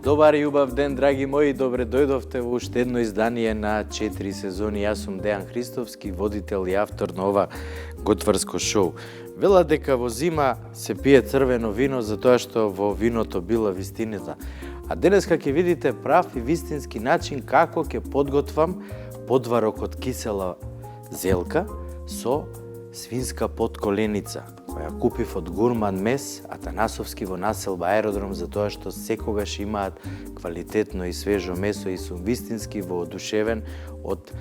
Добар и убав ден, драги мои, добре дојдовте во уште едно издание на 4 сезони. Јас сум Дејан Христовски, водител и автор на ова готварско шоу. Велат дека во зима се пие црвено вино затоа што во виното била вистината. А денеска ќе видите прав и вистински начин како ќе подготвам подварок од кисела зелка со свинска подколеница, која купив од Гурман Мес Атанасовски во населба Аеродром, затоа што секогаш имаат квалитетно и свежо месо и сум вистински воодушевен од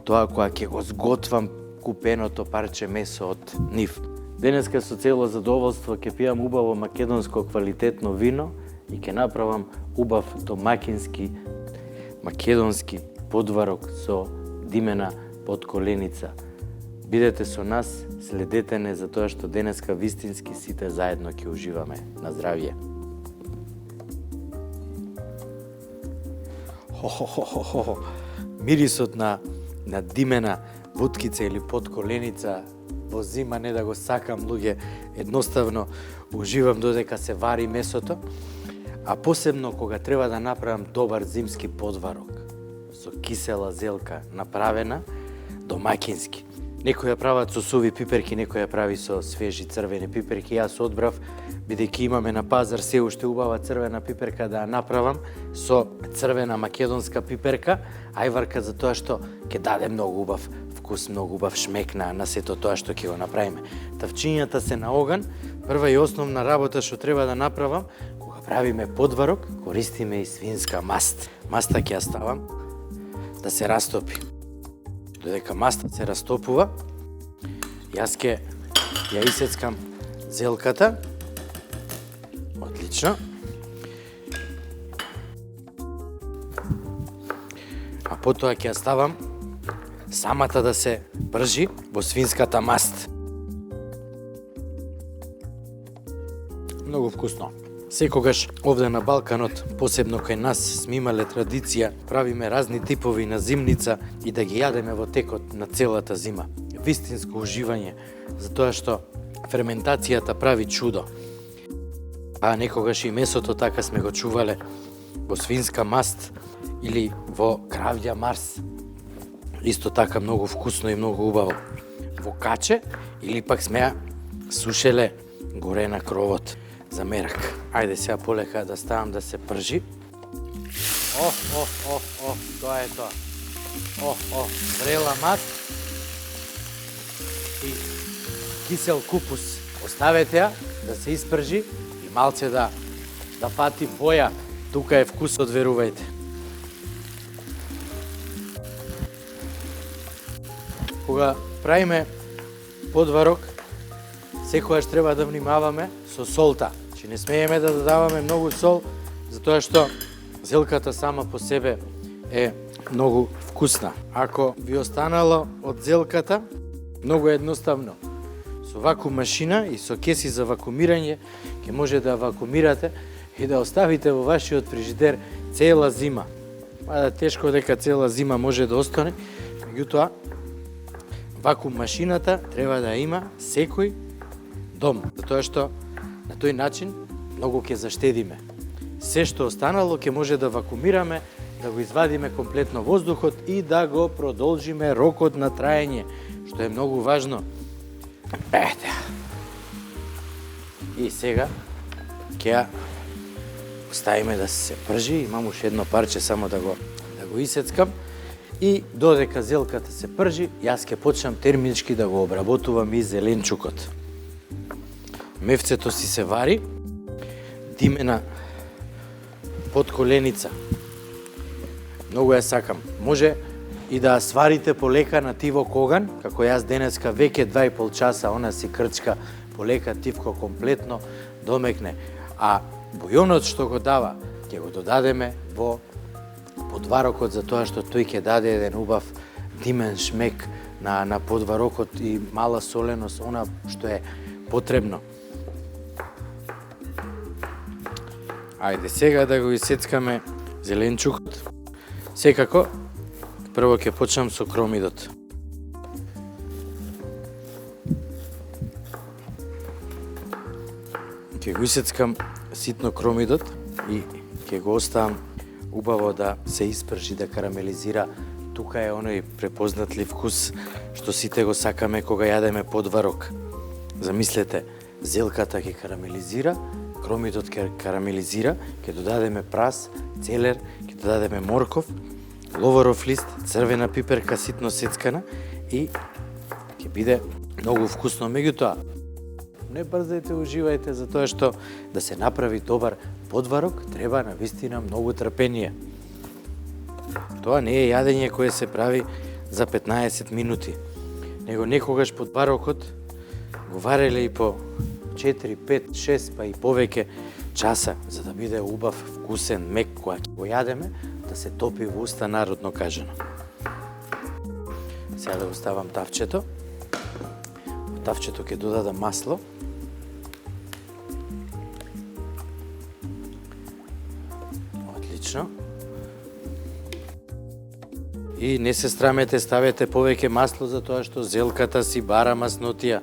тоа која ќе го сготвам купеното парче месо од нив. Денеска со цело задоволство ќе пијам убаво македонско квалитетно вино и ќе направам убав домакински македонски подварок со димена подколеница. Бидете со нас, следете не, затоа што денеска вистински сите заедно ќе уживаме. На здравје! Хо-хо-хо-хо-хо! Мирисот на димена буткица или подколеница во зима не да го сакам, луѓе, едноставно уживам додека се вари месото, а посебно кога треба да направам добар зимски подварок со кисела зелка направена домакински. Некои ја прават со суви пиперки, некои ја прави со свежи црвени пиперки. Јас одбрав, бидејќи имаме на пазар се уште убава црвена пиперка, да ја направам со црвена македонска пиперка, ајварка, затоа што ќе даде многу убав вкус, многу убав шмек на сето тоа што ќе го направиме. Тавчињата се на оган. Прва и основна работа што треба да направам, кога правиме подварок, користиме и свинска маст. Маста ќе ја ставам да се растопи. Додека маста се растопува, јас ќе ја исецкам зелката. Отлично. А потоа ќе ја ставам самата да се пржи во свинската маст. Многу вкусно. Секогаш овде на Балканот, посебно кај нас, сме имале традиција, правиме разни типови на зимница и да ги јадеме во текот на целата зима. Вистинско уживање, затоа што ферментацијата прави чудо. А некогаш и месото така сме го чувале во свинска маст или во кравја марс. Исто така многу вкусно и многу убаво. Во каче или пак сме ја сушеле горе на кровот за мерак. Ајде сега полека да ставам да се пржи. Тоа е тоа. Зрела маст и кисел купус. Оставете ја да се испржи и малце да фати боја. Тука е вкусот, верувајте. Кога правиме подварок, секогаш треба да внимаваме со солта. Че не смееме да додаваме многу сол, затоа што зелката сама по себе е многу вкусна. Ако ви останало од зелката, многу едноставно. Со вакуум машина и со кеси за вакуумирање ќе може да вакуумирате и да оставите во вашиот фрижидер цела зима. Мада тешко дека цела зима може да остане, меѓутоа вакуум машината треба да има секој дом, затоа што на тој начин многу ќе заштедиме. Се што останало ќе може да вакуумираме, да го извадиме комплетно воздухот и да го продолжиме рокот на траење, што е многу важно. И сега ќе ја оставиме да се пржи. Имам уште едно парче само да го исецкам. И додека зелката се пржи, јас ќе почнам термински да го обработувам и зеленчукот. Мевцето си се вари, димена подколеница. Многу ја сакам. Може и да сварите полека на тиво коган, како јас денеска веќе 2,5 часа, она си крчка полека тивко комплетно домекне. А бујонот што го дава, ќе го додадеме во подварокот, затоа што тој ќе даде еден убав димен шмек на подварокот и мала соленост, она што е потребно. Ајде сега да го исецкаме зеленчукот. Секако, прво ќе почнам со кромидот. Ќе го исецкам ситно кромидот и ќе го оставам убаво да се испржи, да карамелизира. Тука е оној препознатлив вкус што сите го сакаме кога јадеме подварок. Замислете, зелката ќе карамелизира, кромидот ќе карамелизира, ќе додадеме прас, целер, ќе додадеме морков, ловоров лист, црвена пиперка ситно сецкана и ќе биде многу вкусно. Меѓутоа, не брзајте, уживајте, затоа што да се направи добар подварок треба навистина многу трпение. Тоа не е јадење кое се прави за 15 минути, него некогаш подварокот го вареле и по 4, 5, 6 па и повеќе часа, за да биде убав, вкусен, мек, кога ќе го јадеме, да се топи во уста, народно кажано. Сега да го ставам тавчето. Во тавчето ќе додадам масло. Отлично. И не се срамете, ставете повеќе масло, затоа што зелката си бара маснотија.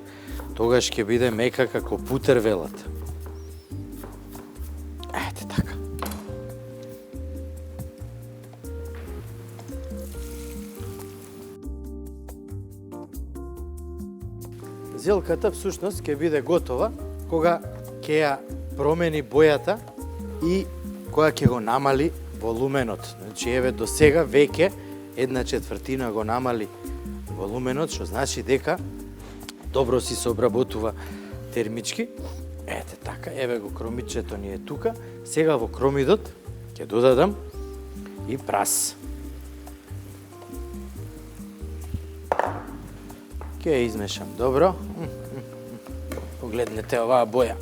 Тогаш ќе биде мека како путер, велат. Ете така. Зелката всушност ќе биде готова кога ќе ја промени бојата и кога ќе го намали волуменот. Значи, еве до сега веќе 1/4 го намали волуменот, што значи дека добро си се обработува термички. Ете така, еве го кромидчето ни е тука. Сега во кромидот ќе додадам и прас. Ќе ја измешам добро. Погледнете оваа боја.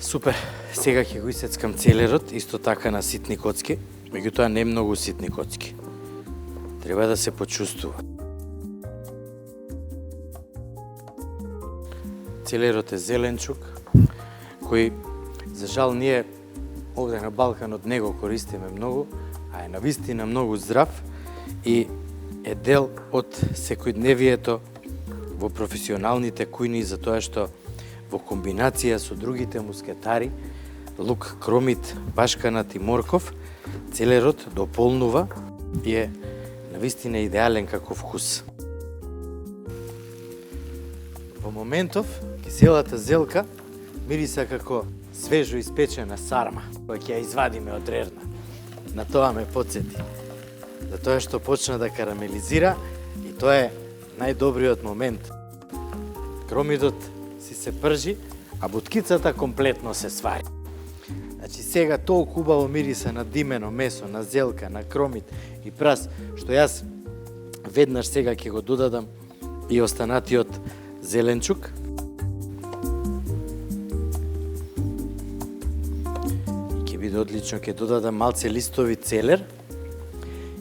Супер. Сега ќе го исецкам целерот, исто така на ситни коцки, меѓутоа не многу ситни коцки. Треба да се почувствува. Целерот е зеленчук, кој, за жал, ние овде на Балканот не го користиме многу, а е навистина многу здрав и е дел од секојдневието во професионалните кујни, затоа што во комбинација со другите мускетари, лук, кромит, башканат и морков, целерот дополнува и е навистина идеален како вкус. Во моментов, киселата зелка мириса како свежо испечена сарма, која ќе ја извадиме од рерна. На тоа ме потсети. Затоа што почна да карамелизира и тоа е најдобриот момент. Кромидот си се пржи, а буткицата комплетно се свари. Значи сега толку убаво мириса на димено месо, на зелка, на кромит и прас, што јас веднаш сега ќе го додадам и останатиот зеленчук. И ќе биде одлично, ќе додадам малце листови целер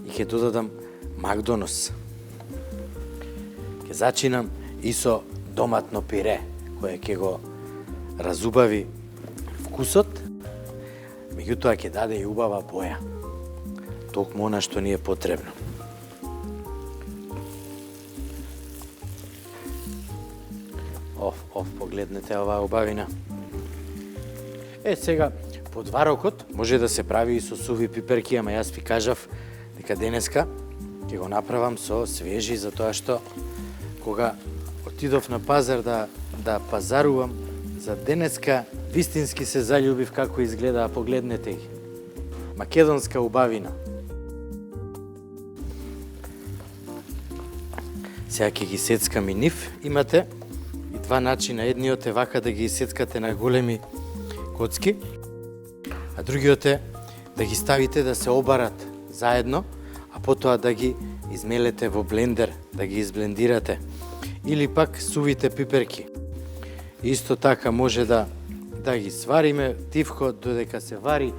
и ќе додадам макдонос. Ќе зачинам и со доматно пире, кое ќе го разубави вкусот, меѓутоа ќе даде и убава боја. Токму она што ни е потребно. Погледнете оваа убавина. Сега, подварокот може да се прави и со суви пиперки, ама јас ви кажав дека денеска ќе го направам со свежи, затоа што кога отидов на пазар да пазарувам, за денеска вистински се заљубив како изгледа, погледнете ги. Македонска убавина. Сега ќе ги сецкам и нив. Имате и два начина. Едниот е вака да ги исецкате на големи коцки, а другиот е да ги ставите да се обарат заедно, а потоа да ги измелете во блендер, да ги изблендирате. Или пак сувите пиперки. Исто така може да ги свариме тивко, додека се вари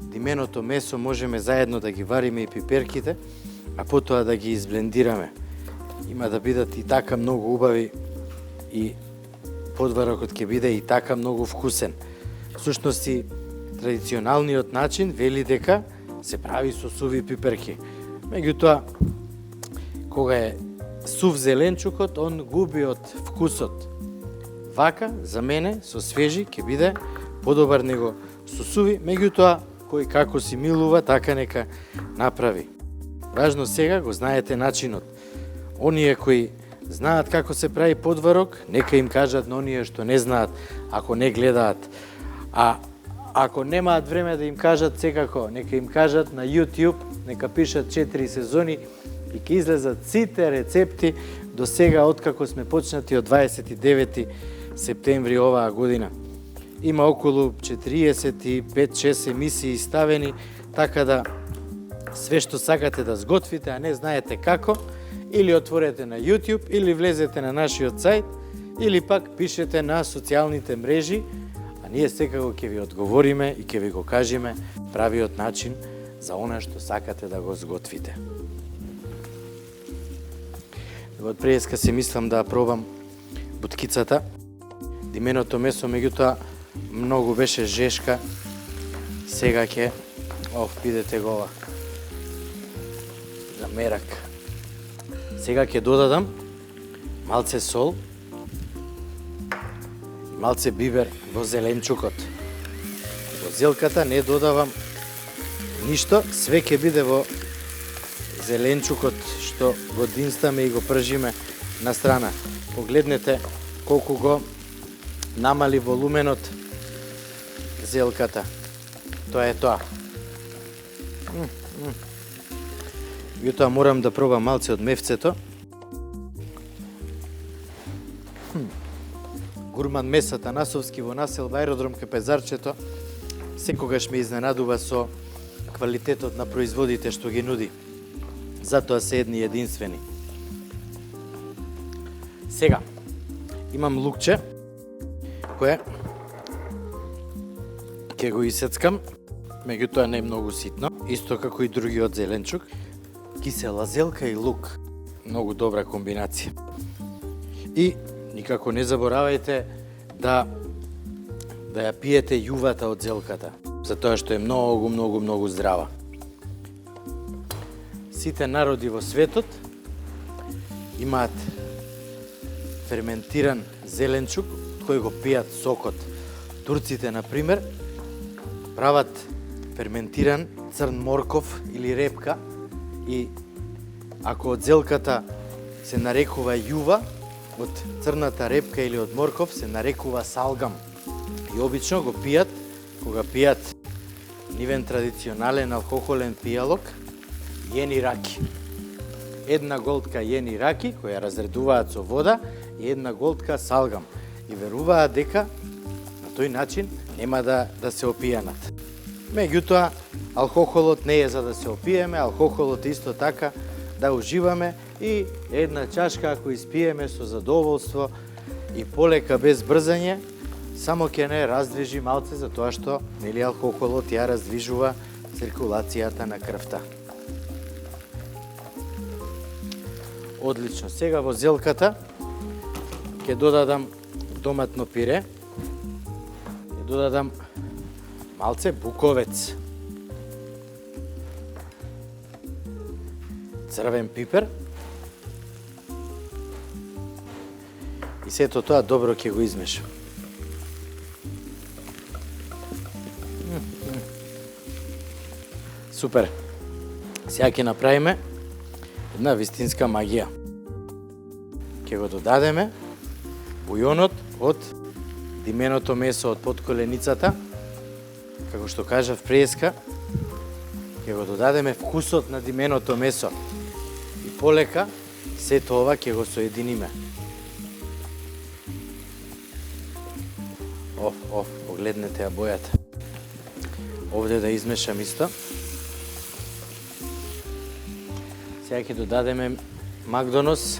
дименото месо, можеме заедно да ги вариме и пиперките, а потоа да ги изблендираме. Има да бидат и така многу убави и подварокот ќе биде и така многу вкусен. Всушност и традиционалниот начин вели дека се прави со суви пиперки. Меѓутоа, кога е сув зеленчукот, он губи од вкусот. Вака, за мене, со свежи, ќе биде подобар него сусуви, меѓутоа кој како си милува, така нека направи. Важно сега го знаете начинот. Оние кои знаат како се прави подварок, нека им кажат на оние што не знаат, ако не гледаат. А ако немаат време да им кажат, секако, нека им кажат на YouTube, нека пишат 4 сезони и ќе излезат сите рецепти до сега, откако сме почнати од 29 септември оваа година. Има околу 45-6 емисии ставени, така да све што сакате да сготвите, а не знаете како, или отворете на YouTube, или влезете на нашиот сајт, или пак пишете на социјалните мрежи, а ние секако ќе ви одговориме и ќе ви го кажеме правиот начин за она што сакате да го сготвите. Од преска се мислам да пробам буткицата. Дименото месо, меѓутоа, многу беше жешка. Сега ќе, видете го ова, за мерак. Сега ќе додадам малце сол и малце бибер во зеленчукот. Во зелката не додавам ништо, све ќе биде во зеленчукот што го динстаме и го пржиме на страна. Погледнете колку го намали волуменот зелката. Тоа е тоа. Јутоа морам да пробам малце од мефцето. Гурман меса Танасовски во населба Аеродром кај Пезарчето секогаш ме изненадува со квалитетот на производите што ги нуди. Затоа се едни единствени. Сега, имам лукче, кое ќе го исецкам, меѓутоа не е многу ситно, исто како и другиот зеленчук. Кисела зелка и лук. Многу добра комбинација. И никако не заборавајте да ја пиете јувата од зелката, затоа што е многу здрава. Сите народи во светот имаат ферментиран зеленчук, кој го пијат сокот. Турците, например, прават ферментиран црн морков или репка и ако од зелката се нарекува јува, од црната репка или од морков се нарекува салгам. И обично го пијат, кога пијат нивен традиционален алкохолен пијалок, јени раки. Една голтка јени раки, која разредуваат со вода, и една голтка салгам. И веруваат дека на тој начин нема да се опијанат. Меѓутоа, алкохолот не е за да се опиеме, алкохолот исто така да уживаме и една чашка ако испиеме со задоволство и полека без брзање, само ќе не раздвижи малце за тоа што нели алкохолот ја раздвижува циркулацијата на крвта. Одлично. Сега во зелката ќе додадам доматно пире, ќе додадам малце буковец, црвен пипер и сето тоа добро ќе го измешам. Супер. Сега ќе направиме една вистинска магија. Ќе го додадеме бујонот од дименото месо од подколеницата, како што кажав преска, ќе го додадеме вкусот на дименото месо и полека сето ова ќе го соединиме. Погледнете ја бојата. Овде да измешам исто. Сега ќе додадеме Макдонос.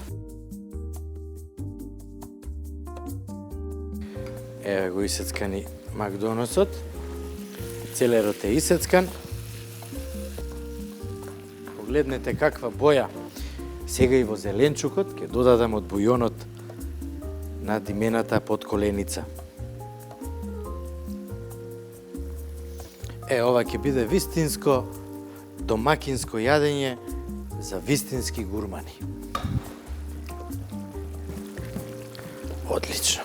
Еве го исецкани Макдоносот. Целерот е исецкан. Погледнете каква боја. Сега и во зеленчукот ќе додадам од бујонот на димената подколеница. Ова ќе биде вистинско домакинско јадење за вистински гурмани. Одлично.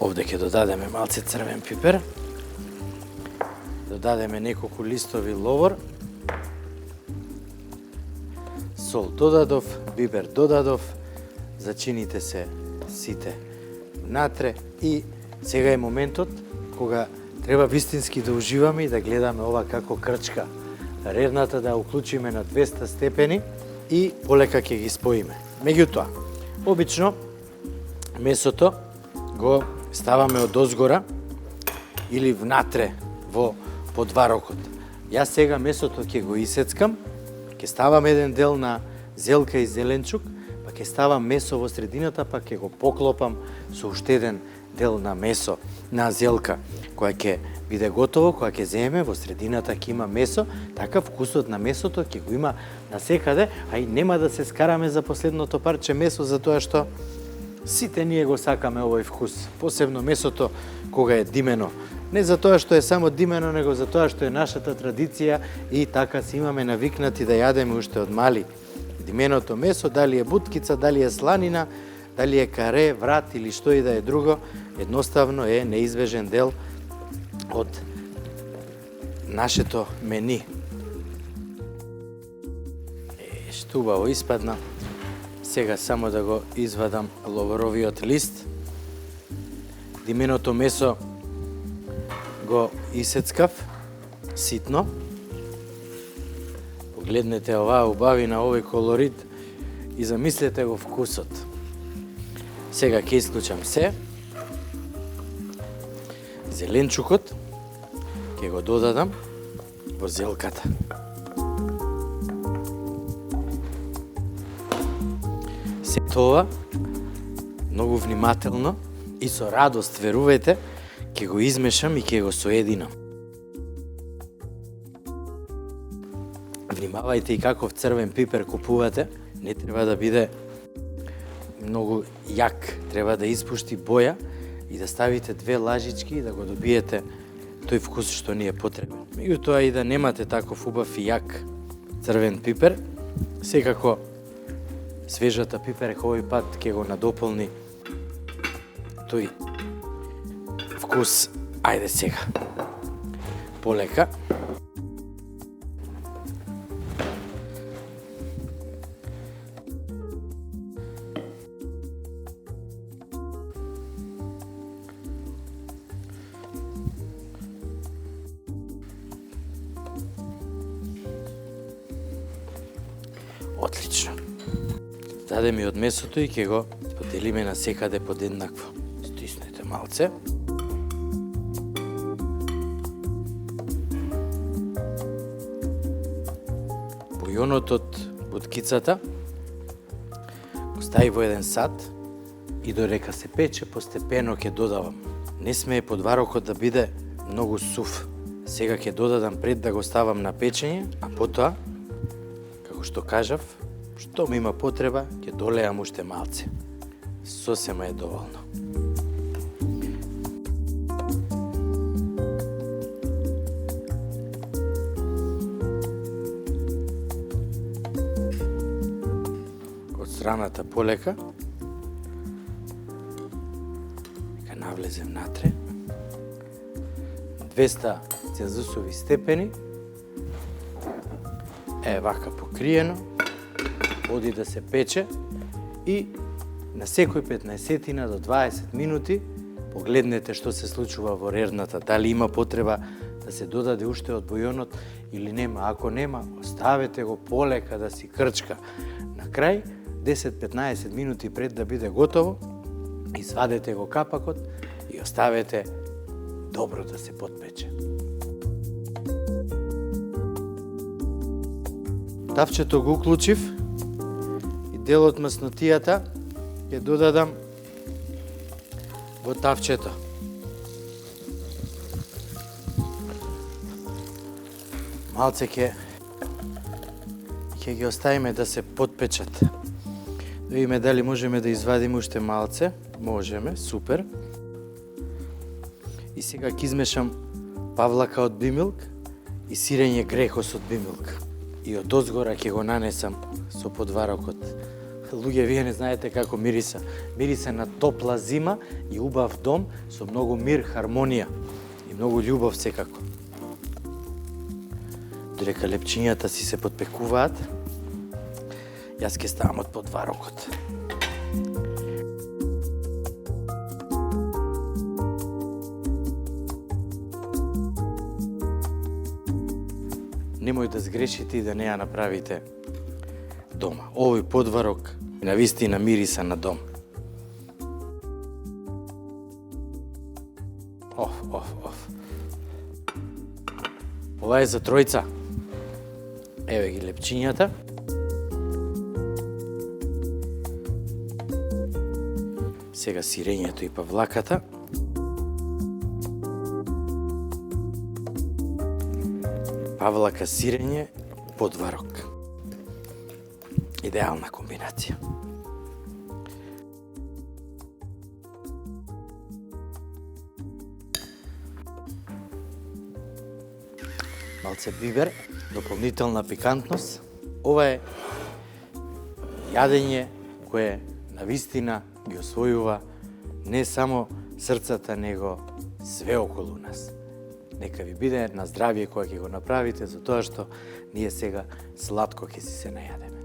Овде ќе додадеме малце црвен пипер. Додадеме неколку листови ловор. Сол додадов, бибер додадов. Зачините се сите внатре и сега е моментот кога треба вистински да уживаме и да гледаме ова како крчка. Рерната да уклучиме на 200 степени и полека ќе ги споиме. Меѓутоа, обично месото го ставаме од озгора или внатре во подварокот. Јас сега месото ќе го исецкам, ќе ставам еден дел на зелка и зеленчук, па ќе ставам месо во средината, па ќе го поклопам со уште еден дел на месо, на зелка, која ќе биде готово, која ќе земе, во средината ќе има месо, така вкусот на месото ќе го има насекаде, а и нема да се скараме за последното парче месо, затоа што сите ние го сакаме овој вкус, посебно месото кога е димено. Не затоа што е само димено, него затоа што е нашата традиција и така си имаме навикнати да јадеме уште од мали. Дименото месо, дали е буткица, дали е сланина, дали е каре, врат или што и да е друго, едноставно е неизбежен дел од нашето мени. Што убаво испадна. Сега само да го извадам ловоровиот лист. Дименото месо го исецкав ситно. Погледнете оваа убавина, овој колорит и замислете го вкусот. Сега ќе исклучам се. Зеленчукот ќе го додадам во зелката. Се тоа многу внимателно и со радост, верувајте, ќе го измешам и ќе го соединам. Внимавајте и каков црвен пипер купувате, не треба да биде многу јак, треба да испушти боја и да ставите 2 лажички и да го добиете тој вкус што ни е потребен. Меѓутоа и да немате таков убав и јак црвен пипер, секако свежата пиперка овој пат ќе го надополни тој вкус. Ајде сега. Полека. Отлично. Дадеме од месото и ќе го поделиме на секаде подеднакво. Стиснете малце. Бујонот од буткицата го стави во еден сат и додека се пече постепено ќе додавам. Не смее подварокот да биде многу сув. Сега ќе додадам пред да го ставам на печење, а потоа, како што кажав, што ми има потреба, ќе долеам уште малце. Сосема е доволно. Од страната полека, ќе навлезем натре. 200 цензусови степени. Вака покриено. Оди да се пече и на секој 15 до 20 минути погледнете што се случува во рерната, дали има потреба да се додаде уште од бујонот или нема. Ако нема, оставете го полека да си крчка. На крај, 10-15 минути пред да биде готово, извадете го капакот и оставете добро да се подпече. Тавчето го уклучив и дел од маснотијата ќе додадам во тавчето. Малце ќе ги оставиме да се подпечат. Да видиме дали можеме да извадиме уште малце. Можеме, супер. И сега ќе измешам павлака од бимилк и сирење грехос од бимилк. И од озгора ќе го нанесам со подварокот Луѓе, вие не знаете како мириса. Мириса на топла зима и убав дом со многу мир, хармонија и многу љубов секако. Додека лепчињата си се подпекуваат, јас ќе ставам од подварокот. Немој да сгрешите и да не ја направите дома. Овој подварок навистина мириса на дом. Ова е за тројца. Еве ги лепчињата. Сега сирењето и павлаката. Павлака, сирење, подварок. Идеална комбинација. Малце бибер, дополнителна пикантност. Ова е јадење кое навистина ги освојува не само срцата, него све околу нас. Нека ви биде на здравје кога ќе го направите, затоа што ние сега сладко ќе си се најадеме.